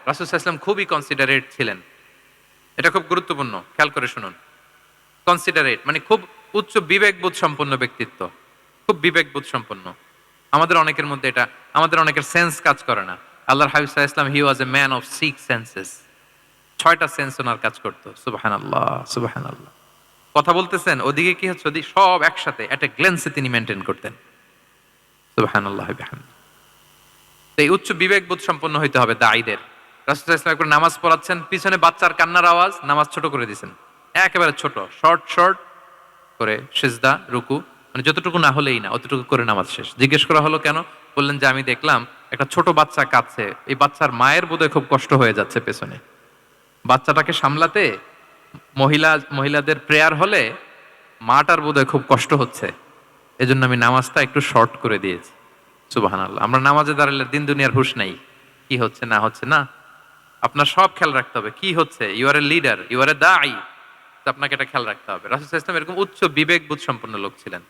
রাসূল সাল্লাল্লাহু আলাইহি ওয়াসাল্লাম খুবই কনসিডারেট ছিলেন। এটা খুব গুরুত্বপূর্ণ, খেয়াল করে শুনুন। কনসিডারেট মানে খুব উচ্চ বিবেকবোধ সম্পন্ন ব্যক্তিত্ব, খুব বিবেকবোধ সম্পন্ন। আমাদের অনেকের মধ্যে এটা, আমাদের অনেকের সেন্স কাজ করে না। আল্লাহর হাবিব সাল্লাল্লাহু আলাইহি ওয়াসাল্লাম he was a man of six senses. ৬টা সেন্স ওনার কাজ করতো। সুবহানাল্লাহ, সুবহানাল্লাহ। কথা বলতেছেন, ওদিকে কি হচ্ছে, ওদিকে সব একসাথে এট এ গ্ল্যান্সে তিনি মেইনটেইন করতেন। সুবহানাল্লাহি বিহামদিহি। তো এই উচ্চ বিবেকবোধ সম্পন্ন হইতে হবে দায়ীদের। রাসূল সাল্লাল্লাহু আলাইহি ওয়াসাল্লাম একবার নামাজ পড়াচ্ছেন, পিছনে বাচ্চার কান্নার আওয়াজ, নামাজ ছোট করে দিয়েছেন। একেবারে ছোট, শর্ট শর্ট করে সিজদা, রুকু, মানে যতটুকু না হলেই না, অতটুকু করে নামাজ শেষ। জিজ্ঞেস করা হলো কেন? বললেন যে আমি দেখলাম একটা ছোট বাচ্চা কাঁদছে, এই বাচ্চার মায়ের বোধহয় খুব কষ্ট হয়ে যাচ্ছে পেছনে। বাচ্চাটাকে সামলাতে মহিলাদের প্রেয়ার হলে মাটার বোধহয় খুব কষ্ট হচ্ছে, এজন্য আমি নামাজটা একটু শর্ট করে দিয়েছি। সুবহানাল্লাহ। আমরা নামাজে দাঁড়ালে দিন দুনিয়ার হুঁশ নাই, কি হচ্ছে না হচ্ছে না। আপনার সব খেয়াল রাখতে হবে, কি হচ্ছে। You are a leader, you are a দাঈ, আপনাকে এটা খেয়াল রাখতে হবে। রাসূল সাল্লাল্লাহু আলাইহি ওয়াসাল্লাম এরকম উচ্চ বিবেকবোধ সম্পন্ন লোক ছিলেন।